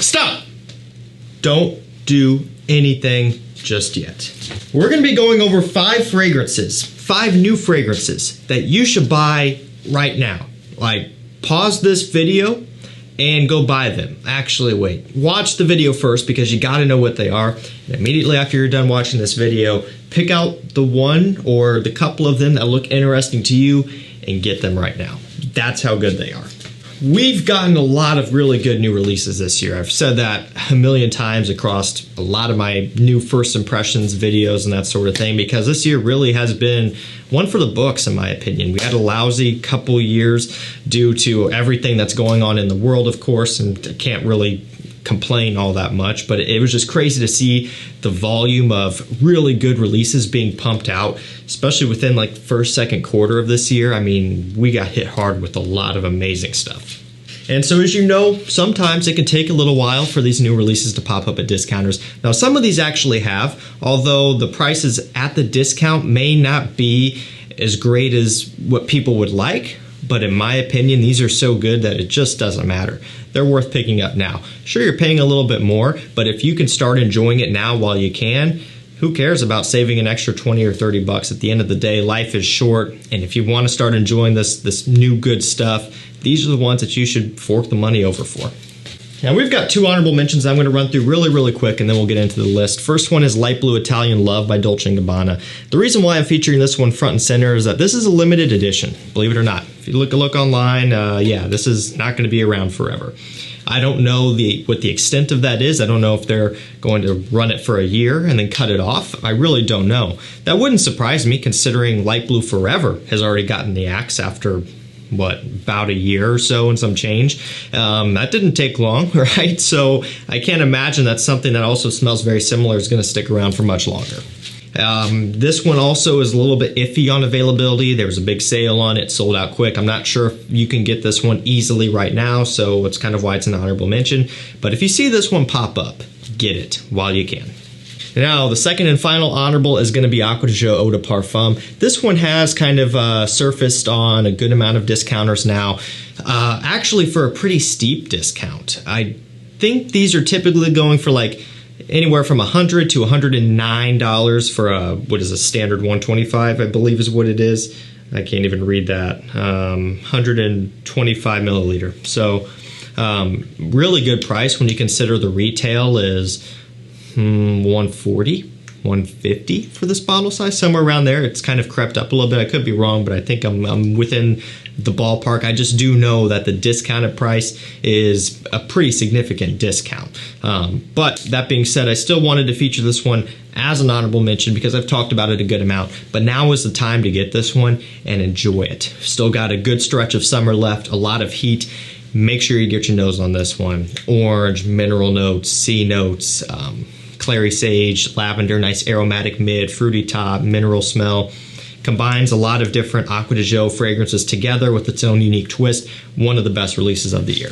Stop! Don't do anything just yet. We're gonna be going over 5 fragrances, 5 new fragrances that you should buy right now. Like, pause this video and go buy them. Actually, wait. Watch the video first because you gotta know what they are. And immediately after you're done watching this video, pick out the one or the couple of them that look interesting to you and get them right now. That's how good they are. We've gotten a lot of really good new releases this year. I've said that a million times across a lot of my new first impressions videos and that sort of thing, because this year really has been one for the books, in my opinion. We had a lousy couple years due to everything that's going on in the world, of course, and I can't really complain all that much, but it was just crazy to see the volume of really good releases being pumped out, especially within like first, second quarter of this year. I mean, we got hit hard with a lot of amazing stuff. And so, as you know, sometimes it can take a little while for these new releases to pop up at discounters. Now, some of these actually have, although the prices at the discount may not be as great as what people would like. But in my opinion, these are so good that it just doesn't matter. They're worth picking up now. Sure, you're paying a little bit more, but if you can start enjoying it now while you can, who cares about saving an extra 20 or 30 bucks? At the end of the day, life is short, and if you want to start enjoying this new good stuff, these are the ones that you should fork the money over for. Now, we've got 2 honorable mentions I'm going to run through really quick, and then we'll get into the list. First one is Light Blue Italian Love by Dolce & Gabbana. The reason why I'm featuring this one front and center is that this is a limited edition, believe it or not. If you look online, yeah, this is not going to be around forever. I don't know what the extent of that is. I don't know if they're going to run it for a year and then cut it off. I really don't know. That wouldn't surprise me, considering Light Blue Forever has already gotten the axe after about a year or so and some change. That didn't take long, right? So I can't imagine that something that also smells very similar is going to stick around for much longer. This one also is a little bit iffy on availability. There was a big sale on it, sold out quick. I'm not sure if you can get this one easily right now, so it's kind of why it's an honorable mention. But if you see this one pop up, get it while you can. Now, the second and final honorable is going to be Acqua di Gio Eau de Parfum. This one has kind of surfaced on a good amount of discounters now, actually for a pretty steep discount. I think these are typically going for like anywhere from $100 to $109 for a standard 125, I believe is what it is. I can't even read that. 125 milliliter. So really good price when you consider the retail is $140, $150 for this bottle size, somewhere around there. It's kind of crept up a little bit. I could be wrong, but I think I'm within the ballpark. I just do know that the discounted price is a pretty significant discount. But that being said, I still wanted to feature this one as an honorable mention because I've talked about it a good amount. But now is the time to get this one and enjoy it. Still got a good stretch of summer left, a lot of heat. Make sure you get your nose on this one. Orange, mineral notes, sea notes, clary sage, lavender, nice aromatic mid, fruity top, mineral smell. Combines a lot of different Acqua di Gio fragrances together with its own unique twist. One of the best releases of the year.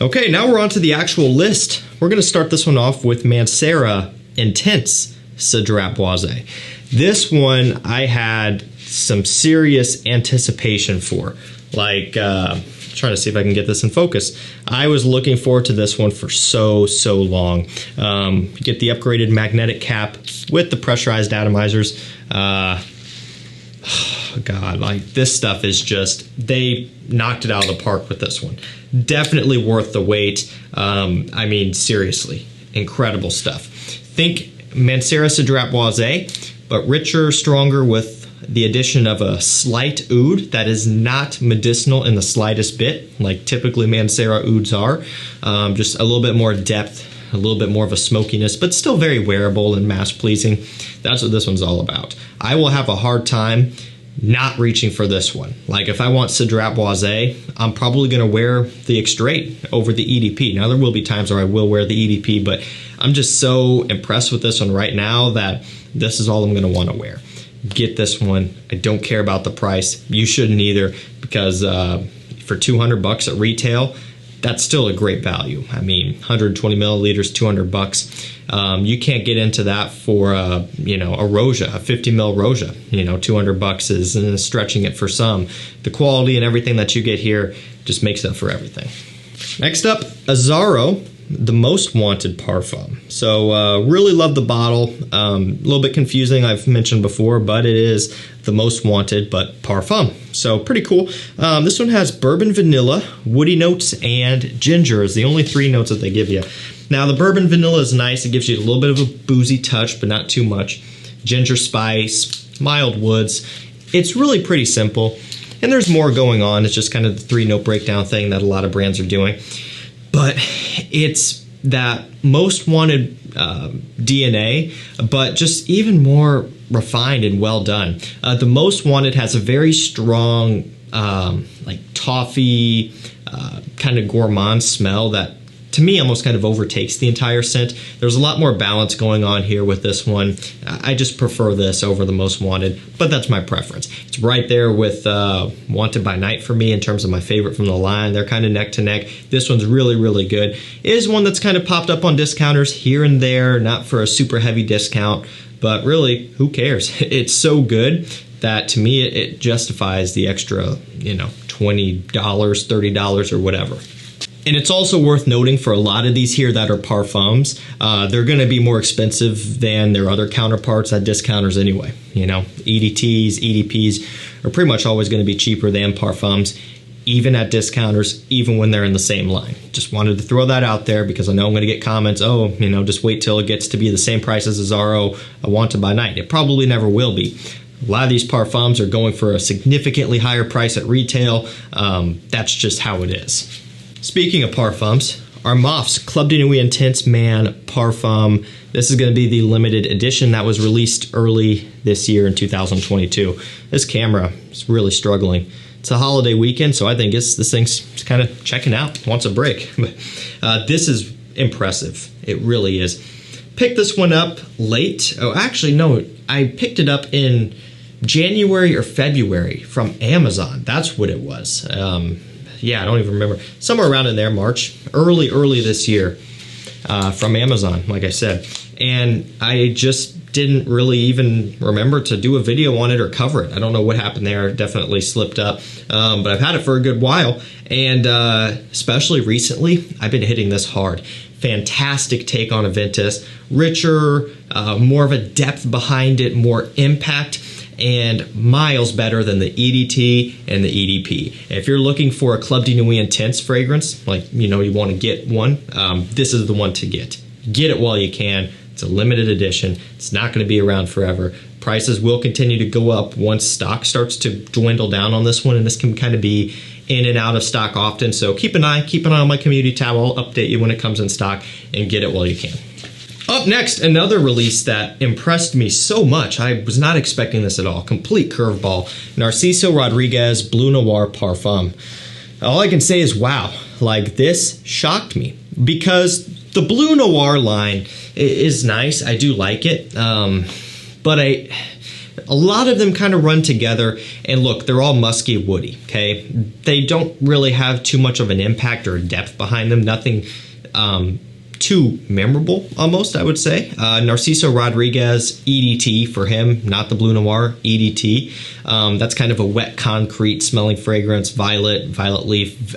Okay, now we're on to the actual list. We're going to start this one off with Mancera Intense Cedrat Boisé. This one I had some serious anticipation for. Like, trying to see if I can get this in focus. I was looking forward to this one for so long. You get the upgraded magnetic cap with the pressurized atomizers. God, like this stuff is just, they knocked it out of the park with this one. Definitely worth the wait. I mean, seriously, incredible stuff. Think Mancera Cedrat Boisé, but richer, stronger with the addition of a slight oud that is not medicinal in the slightest bit, like typically Mancera ouds are. Just a little bit more depth, a little bit more of a smokiness, but still very wearable and mass-pleasing. That's what this one's all about. I will have a hard time not reaching for this one. Like if I want Cedrat Boisé, I'm probably going to wear the Extrait over the EDP. Now there will be times where I will wear the EDP, but I'm just so impressed with this one right now that this is all I'm going to want to wear. Get this one. I don't care about the price. You shouldn't either, because for 200 bucks at retail, that's still a great value. I mean, 120 milliliters, 200 bucks. You can't get into that for a Roja, a 50 mil Roja. 200 bucks is stretching it for some. The quality and everything that you get here just makes up for everything. Next up, Azaro the Most Wanted Parfum. So really love the bottle. A little bit confusing, I've mentioned before, but it is the Most Wanted, but Parfum. So pretty cool. This one has bourbon, vanilla, woody notes, and ginger is the only 3 notes that they give you. Now the bourbon vanilla is nice. It gives you a little bit of a boozy touch, but not too much. Ginger spice, mild woods. It's really pretty simple. And there's more going on. It's just kind of the 3-note breakdown thing that a lot of brands are doing. But it's that Most Wanted DNA, but just even more refined and well done. The Most Wanted has a very strong, like toffee, kind of gourmand smell that, to me, almost kind of overtakes the entire scent. There's a lot more balance going on here with this one. I just prefer this over the Most Wanted, but that's my preference. It's right there with Wanted by Night for me in terms of my favorite from the line. They're kind of neck to neck. This one's really, really good. It is one that's kind of popped up on discounters here and there, not for a super heavy discount, but really, who cares? It's so good that to me it justifies the extra, you know, $20, $30 or whatever. And it's also worth noting for a lot of these here that are parfums, they're going to be more expensive than their other counterparts at discounters anyway. You know, EDTs, EDPs are pretty much always going to be cheaper than parfums, even at discounters, even when they're in the same line. Just wanted to throw that out there because I know I'm going to get comments, oh, you know, just wait till it gets to be the same price as Azaro, Wanted by Night. It probably never will be. A lot of these parfums are going for a significantly higher price at retail. That's just how it is. Speaking of parfums, Armaf's Club de Nuit Intense Man Parfum. This is going to be the limited edition that was released early this year in 2022. This camera is really struggling. It's a holiday weekend, so I think this thing's kind of checking out, wants a break. This is impressive. It really is. Picked this one up late. Oh, actually, no. I picked it up in January or February from Amazon. That's what it was. Yeah, I don't even remember. Somewhere around in there, March, early this year, from Amazon, like I said. And I just didn't really even remember to do a video on it or cover it. I don't know what happened there. It definitely slipped up. But I've had it for a good while. And especially recently, I've been hitting this hard. Fantastic take on Aventus. Richer, more of a depth behind it, more impact, and miles better than the EDT and the EDP. If you're looking for a Club de Nuit Intense fragrance, like, you know, you want to get one, this is the one to get. Get it while you can. It's a limited edition. It's not going to be around forever. Prices will continue to go up once stock starts to dwindle down on this one, and this can kind of be in and out of stock often. So keep an eye on my community tab. I'll update you when it comes in stock, and get it while you can. Up next, another release that impressed me so much. I was not expecting this at all. Complete curveball. Narciso Rodriguez Bleu Noir Parfum. All I can say is wow. Like, this shocked me because the Bleu Noir line is nice. I do like it. But a lot of them kind of run together, and look, they're all musky, woody, okay? They don't really have too much of an impact or depth behind them. Nothing too memorable, almost, I would say. Narciso Rodriguez, EDT for him, not the Bleu Noir, EDT. That's kind of a wet concrete smelling fragrance, violet leaf.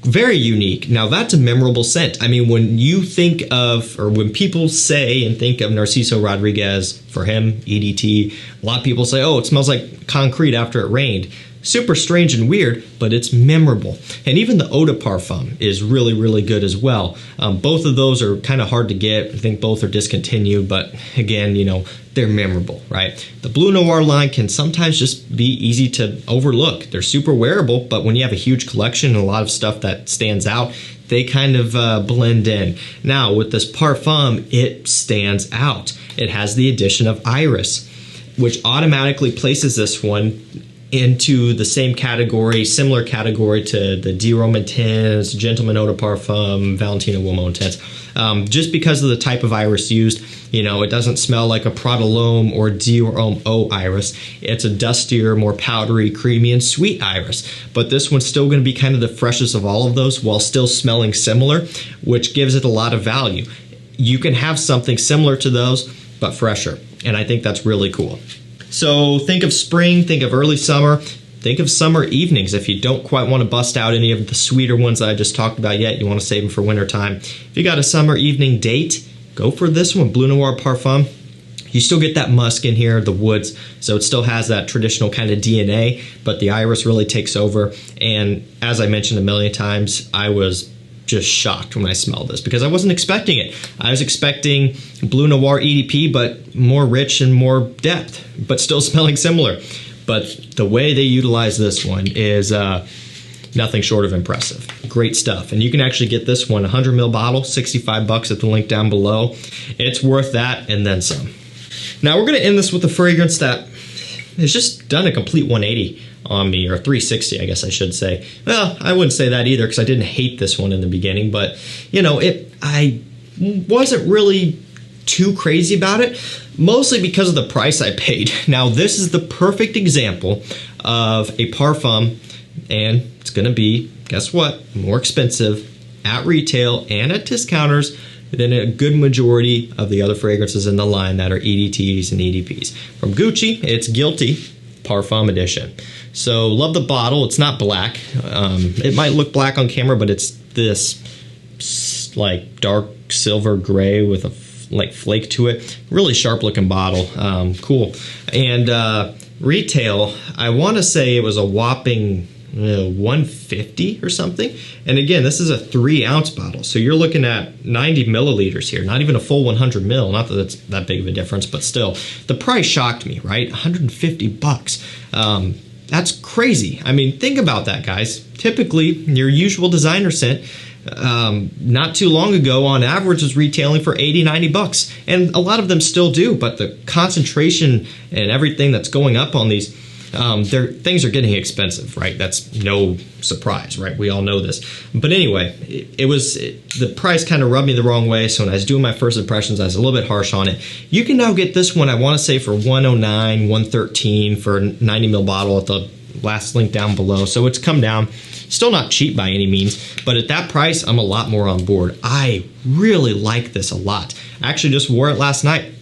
Very unique. Now, that's a memorable scent. I mean, when you think of, or when people say and think of Narciso Rodriguez, for him, EDT, a lot of people say, oh, it smells like concrete after it rained. Super strange and weird, but it's memorable. And even the Eau de Parfum is really, really good as well. Both of those are kind of hard to get. I think both are discontinued, but again, you know, they're memorable, right? The Bleu Noir line can sometimes just be easy to overlook. They're super wearable, but when you have a huge collection and a lot of stuff that stands out, they kind of blend in. Now, with this Parfum, it stands out. It has the addition of Iris, which automatically places this one into the same category, similar category to the De Rome Intense, Gentleman Eau de Parfum, Valentino Uomo Intense. Just because of the type of iris used, you know, it doesn't smell like a Prada L'Homme or De Rome Eau iris. It's a dustier, more powdery, creamy, and sweet iris. But this one's still going to be kind of the freshest of all of those while still smelling similar, which gives it a lot of value. You can have something similar to those, but fresher. And I think that's really cool. So think of spring, think of early summer. think of summer evenings. If you don't quite want to bust out any of the sweeter ones that I just talked about yet, you want to save them for winter time. If you got a summer evening date, go for this one, Bleu Noir Parfum. You still get that musk in here, the woods, so it still has that traditional kind of DNA, but the iris really takes over. And as I mentioned a million times, I was just shocked when I smelled this because I wasn't expecting it. I was expecting Bleu Noir EDP, but more rich and more depth, but still smelling similar. But the way they utilize this one is nothing short of impressive. Great stuff. And you can actually get this one, 100 ml bottle, $65 at the link down below. It's worth that and then some. Now we're going to end this with a fragrance that has just done a complete 180 on me, or 360 I guess I should say. Well, I wouldn't say that either because I didn't hate this one in the beginning, but you know, I wasn't really too crazy about it, mostly because of the price I paid. Now this is the perfect example of a parfum, and it's going to be, guess what, more expensive at retail and at discounters than a good majority of the other fragrances in the line that are EDTs and EDPs. From Gucci, it's Guilty Parfum Edition. So love the bottle. It's not black. It might look black on camera, but it's this like dark silver gray with a like flake to it. Really sharp looking bottle. Cool. And retail, I want to say it was a whopping $150 or something. And again, this is a 3-ounce bottle, so you're looking at 90 milliliters here, not even a full 100 mil. Not that it's that big of a difference, but still, the price shocked me, right? $150. That's crazy. I mean, think about that, guys. Typically, your usual designer scent, not too long ago, on average, was retailing for $80-90, and a lot of them still do. But the concentration and everything that's going up on these, things are getting expensive, right? That's no surprise, right? We all know this. But anyway, the price kind of rubbed me the wrong way, so when I was doing my first impressions, I was a little bit harsh on it. You can now get this one, I want to say, for $109, $113 for a 90 ml bottle at the last link down below. So it's come down. Still not cheap by any means, but at that price, I'm a lot more on board. I really like this a lot. I actually just wore it last night.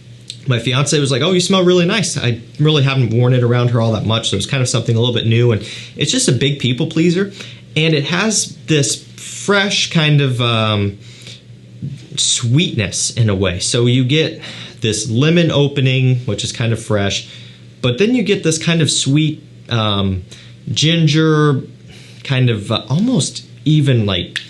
My fiance was like, "Oh, you smell really nice." I really haven't worn it around her all that much, so it's kind of something a little bit new, and it's just a big people pleaser, and it has this fresh kind of sweetness in a way. So you get this lemon opening, which is kind of fresh, but then you get this kind of sweet ginger, kind of almost even like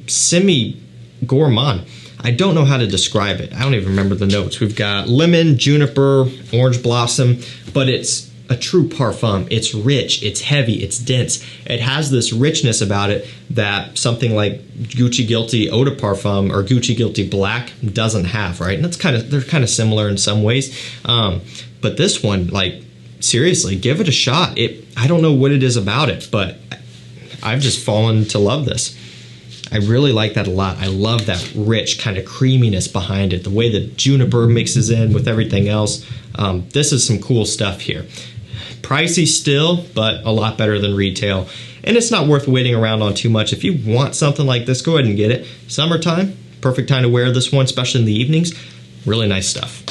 semi-gourmand. I don't know how to describe it. I don't even remember the notes. We've got lemon, juniper, orange blossom, but it's a true parfum. It's rich, it's heavy, it's dense. It has this richness about it that something like Gucci Guilty Eau de Parfum or Gucci Guilty Black doesn't have, right? And they're kind of similar in some ways. But this one, like, seriously, give it a shot. I don't know what it is about it, but I've just fallen to love this. I really like that a lot. I love that rich kind of creaminess behind it, the way the juniper mixes in with everything else. This is some cool stuff here. Pricey still, but a lot better than retail. And it's not worth waiting around on too much. If you want something like this, go ahead and get it. Summertime, perfect time to wear this one, especially in the evenings. Really nice stuff.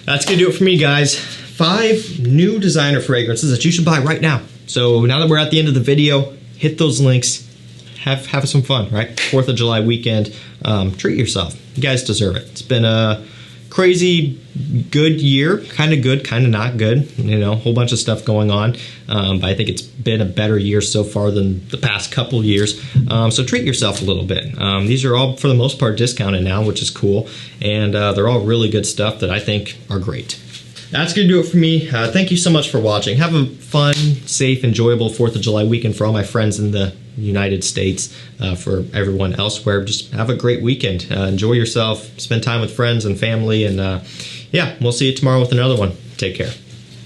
That's gonna do it for me, guys. 5 new designer fragrances that you should buy right now. So now that we're at the end of the video, hit those links. Have some fun, right? 4th of July weekend. Treat yourself. You guys deserve it. It's been a crazy good year. Kind of good, kind of not good. You know, a whole bunch of stuff going on. But I think it's been a better year so far than the past couple years. So treat yourself a little bit. These are all, for the most part, discounted now, which is cool. And they're all really good stuff that I think are great. That's going to do it for me. Thank you so much for watching. Have a fun, safe, enjoyable 4th of July weekend for all my friends in the United States. For everyone elsewhere, just have a great weekend. Enjoy yourself. Spend time with friends and family. And yeah, we'll see you tomorrow with another one. Take care.